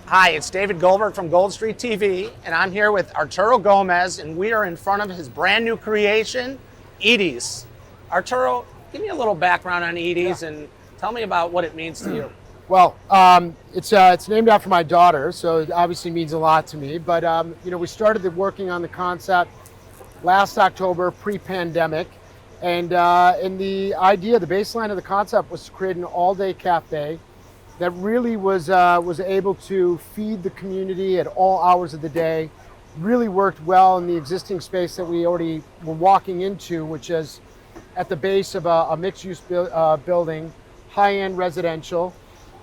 Hi, it's David Goldberg from Goldstreet TV, and I'm here with Arturo Gomez, and we are in front of his brand new creation, Edie's. Arturo, give me a little background on Edie's and tell me about what it means to you. Well, it's named after my daughter, so it obviously means a lot to me. But we started working on the concept last October, pre-pandemic, and the idea, the baseline of the concept was to create an all-day cafe that really was able to feed the community at all hours of the day. Really worked well in the existing space that we already were walking into, which is at the base of a mixed-use building, high-end residential.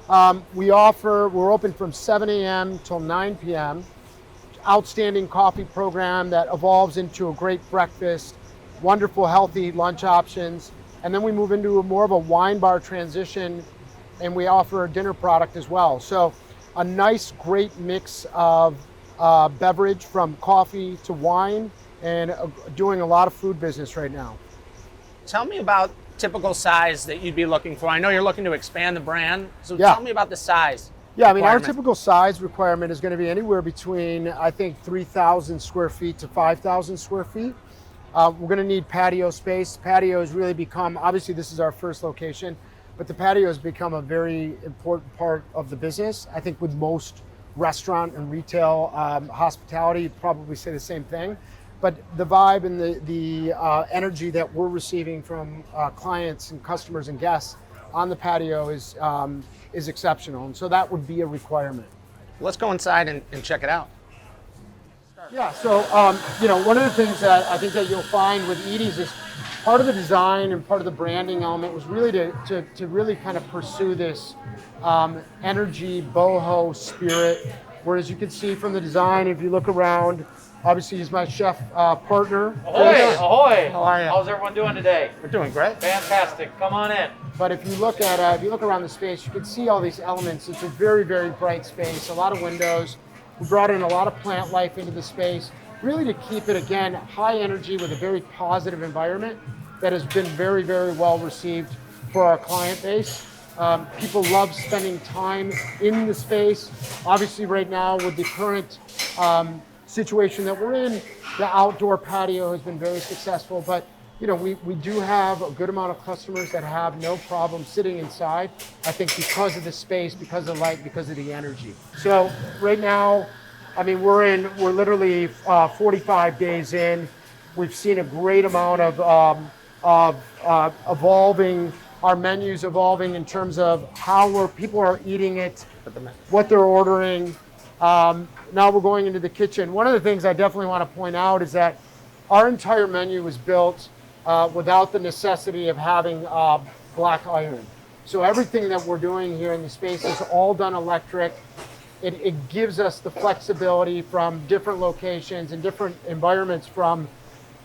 We're open from 7 a.m. till 9 p.m. Outstanding coffee program that evolves into a great breakfast, wonderful healthy lunch options, and then we move into more of a wine bar transition, and we offer a dinner product as well. So a nice, great mix of beverage from coffee to wine, and doing a lot of food business right now. Tell me about typical size that you'd be looking for. I know you're looking to expand the brand, so Yeah. tell me about the size. Yeah, I mean, our requirement. typical size requirement is going to be anywhere between, I think, 3,000 square feet to 5,000 square feet. We're going to need patio space. Patio has really become, obviously this is our first location, but the patio has become a very important part of the business. I think with most restaurant and retail hospitality, you'd probably say the same thing. But the vibe and the energy that we're receiving from clients and customers and guests on the patio is exceptional. And so that would be a requirement. Let's go inside and check it out. Yeah, so one of the things that I think that you'll find with Edie's is part of the design and part of the branding element was really to really kind of pursue this energy, boho spirit. Whereas you can see from the design, if you look around, obviously he's my chef partner. Ahoy, ahoy! How are you? How's everyone doing today? We're doing great. Fantastic. Come on in. But if you look around the space, you can see all these elements. It's a very, very bright space, a lot of windows. We brought in a lot of plant life into the space, really to keep it, again, high energy with a very positive environment that has been very, very well received for our client base. People love spending time in the space. Obviously right now with the current situation that we're in, the outdoor patio has been very successful, but we do have a good amount of customers that have no problem sitting inside, I think because of the space, because of the light, because of the energy. So right now, I mean, we're literally 45 days in. We've seen a great amount of evolving, our menus evolving in terms of how people are eating it, what they're ordering. Now we're going into the kitchen. One of the things I definitely want to point out is that our entire menu was built without the necessity of having black iron. So everything that we're doing here in the space is all done electric. It gives us the flexibility from different locations and different environments from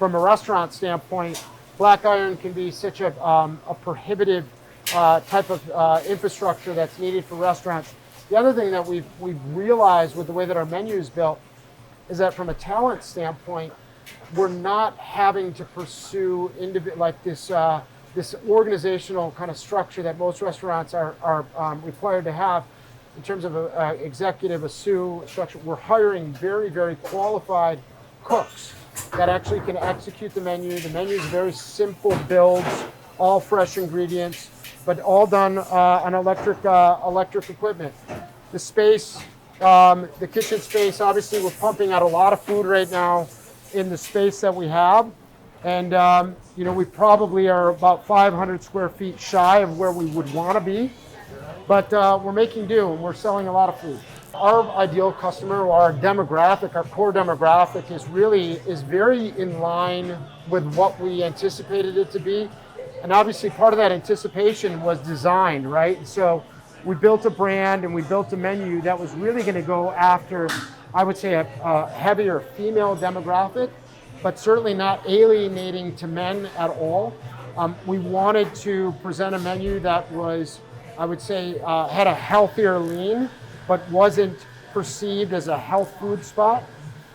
a restaurant standpoint. Black iron can be such a prohibitive type of infrastructure that's needed for restaurants. The other thing that we've realized with the way that our menu is built is that from a talent standpoint, we're not having to pursue this organizational kind of structure that most restaurants are required to have in terms of an executive, a sous structure. We're hiring very, very qualified cooks that actually can execute the menu. The menu is very simple builds, all fresh ingredients, but all done on electric equipment. The space, the kitchen space, obviously we're pumping out a lot of food right now in the space that we have. And we probably are about 500 square feet shy of where we would want to be. But we're making do, and we're selling a lot of food. Our ideal customer, or our demographic, our core demographic is very in line with what we anticipated it to be. And obviously part of that anticipation was design, right? So we built a brand and we built a menu that was really going to go after, I would say, a heavier female demographic, but certainly not alienating to men at all. We wanted to present a menu that was, I would say, had a healthier lean, but wasn't perceived as a health food spot.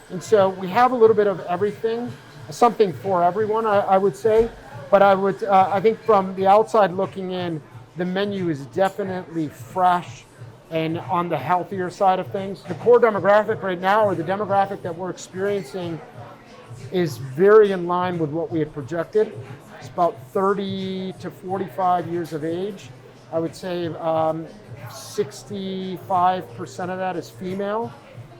And so we have a little bit of everything, something for everyone, I would say. But I think from the outside looking in, the menu is definitely fresh, and on the healthier side of things. The core demographic right now, or the demographic that we're experiencing, is very in line with what we had projected. It's about 30 to 45 years of age. I would say 65% of that is female.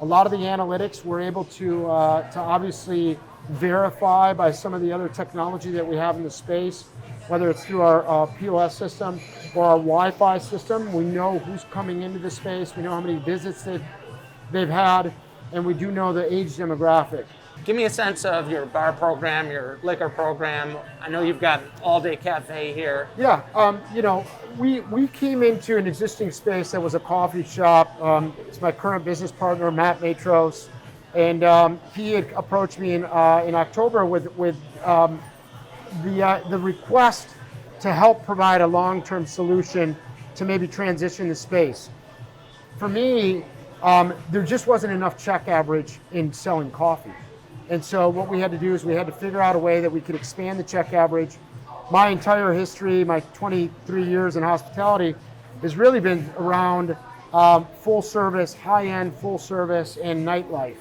A lot of the analytics we're able to obviously verify by some of the other technology that we have in the space, whether it's through our POS system or our Wi-Fi system. We know who's coming into the space. We know how many visits they've had, and we do know the age demographic. Give me a sense of your bar program, your liquor program. I know you've got an all-day cafe here. Yeah, we came into an existing space that was a coffee shop. It's my current business partner, Matt Matros, and he had approached me in October with the request to help provide a long-term solution to maybe transition the space. For me, there just wasn't enough check average in selling coffee. And so what we had to do is we had to figure out a way that we could expand the check average. My entire history, my 23 years in hospitality, has really been around full service, high-end full service, and nightlife.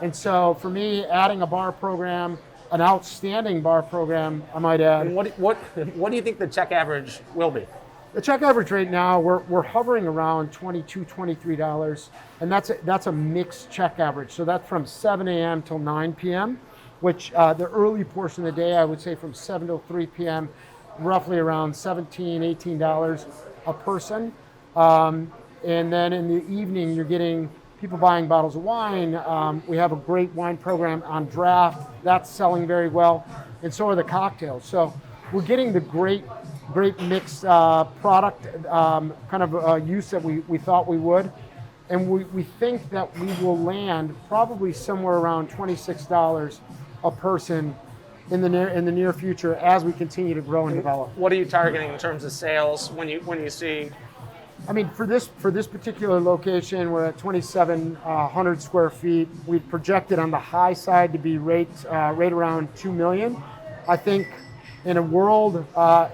And so for me, adding a bar program, an outstanding bar program, I might add. And what do you think the check average will be? The check average right now, we're hovering around $22, $23, and that's a mixed check average. So that's from 7 a.m. till 9 p.m., which the early portion of the day, I would say from 7 till 3 p.m., roughly around $17, $18 a person. And then in the evening, you're getting people buying bottles of wine. We have a great wine program on draft. That's selling very well, and so are the cocktails. So we're getting the great mixed product kind of use that we thought we would. And we think that we will land probably somewhere around $26 a person in the near future as we continue to grow and develop. What are you targeting in terms of sales when you see? I mean, for this particular location, we're at 2,700 square feet. We projected on the high side to be right around 2 million. I think in a world,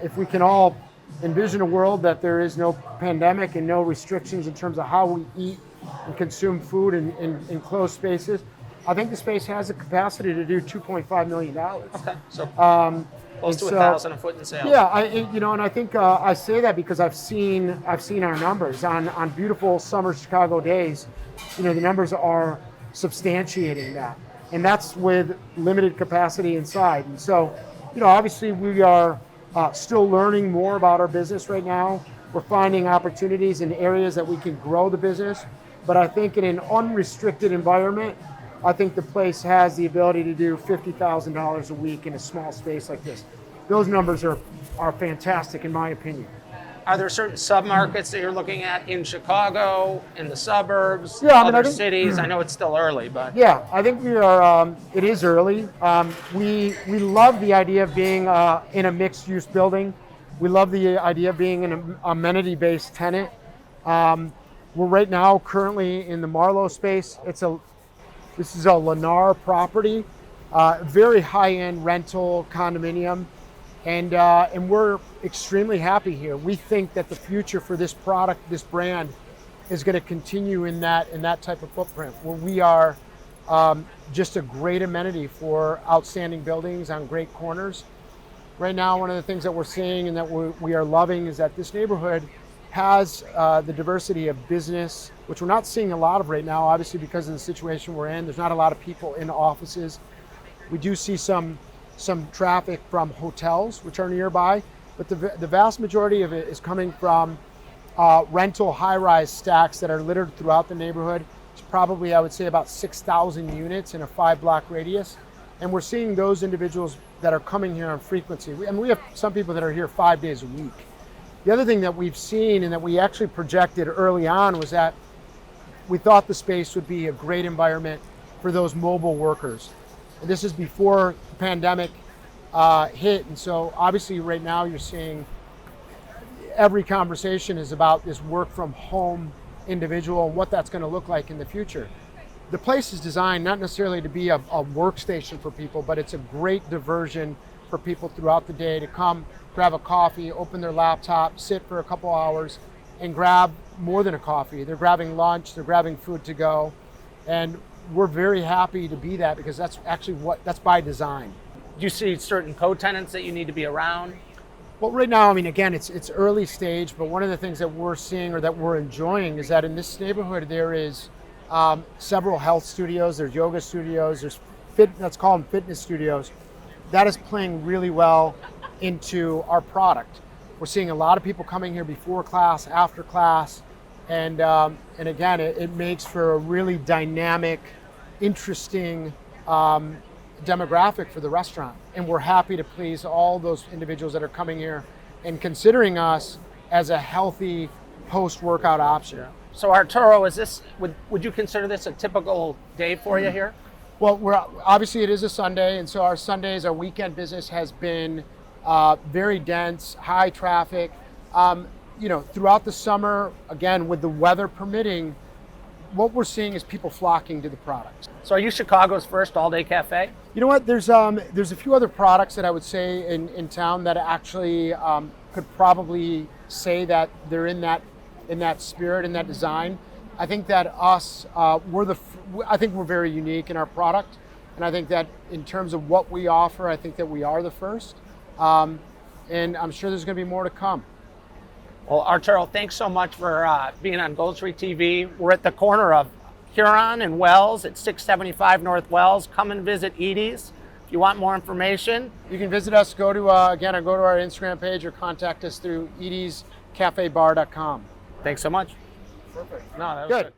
if we can all envision a world that there is no pandemic and no restrictions in terms of how we eat and consume food in closed spaces, I think the space has the capacity to do $2.5 million. Okay, so close to 1,000 a foot in sales. Yeah, and I think I say that because I've seen our numbers on beautiful summer Chicago days. The numbers are substantiating that, and that's with limited capacity inside. And so, obviously we are still learning more about our business right now. We're finding opportunities in areas that we can grow the business, but I think in an unrestricted environment, I think the place has the ability to do $50,000 a week in a small space like this. Those numbers are fantastic in my opinion. Are there certain submarkets that you're looking at in Chicago, in the suburbs, Yeah, other cities? I know it's still early, but yeah, I think we are. It is early. We love the idea of being in a mixed-use building. We love the idea of being an amenity-based tenant. We're right now currently in the Marlowe space. This is a Lennar property, very high-end rental condominium, and we're extremely happy here. We think that the future for this product, this brand, is going to continue in that type of footprint, where we are just a great amenity for outstanding buildings on great corners. Right now, one of the things that we're seeing and that we are loving is that this neighborhood has the diversity of business, which we're not seeing a lot of right now, obviously because of the situation we're in. There's not a lot of people in offices. We do see some traffic from hotels, which are nearby, but the vast majority of it is coming from rental high-rise stacks that are littered throughout the neighborhood. It's probably, I would say, about 6,000 units in a 5-block radius. And we're seeing those individuals that are coming here on frequency. We have some people that are here 5 days a week. The other thing that we've seen and that we actually projected early on was that we thought the space would be a great environment for those mobile workers. And this is before the pandemic hit. And so obviously right now you're seeing every conversation is about this work from home individual and what that's going to look like in the future. The place is designed not necessarily to be a workstation for people, but it's a great diversion for people throughout the day to come grab a coffee, open their laptop, sit for a couple hours, and grab more than a coffee. They're grabbing lunch, they're grabbing food to go. And we're very happy to be that because that's actually that's by design. Do you see certain co-tenants that you need to be around? Well, right now, I mean, again, it's early stage, but one of the things that we're seeing or that we're enjoying is that in this neighborhood, there is several health studios, there's yoga studios, there's let's call them fitness studios. That is playing really well into our product. We're seeing a lot of people coming here before class, after class, and again, it makes for a really dynamic, interesting demographic for the restaurant. And we're happy to please all those individuals that are coming here and considering us as a healthy post-workout option. So Arturo, would you consider this a typical day for you here? Well, obviously it is a Sunday, and so our Sundays, our weekend business has been very dense, high traffic. Throughout the summer, again, with the weather permitting, what we're seeing is people flocking to the products. So are you Chicago's first all-day cafe? You know what? There's a few other products that I would say in town that actually could probably say that they're in that spirit, in that design. I think that I think we're very unique in our product, and I think that in terms of what we offer, I think that we are the first, and I'm sure there's going to be more to come. Well, Arturo, thanks so much for being on Goldstreet TV. We're at the corner of Huron and Wells at 675 North Wells. Come and visit Edie's. If you want more information, you can visit us. Go to our Instagram page or contact us through ediescafebar.com. Thanks so much. Perfect. No, that was good.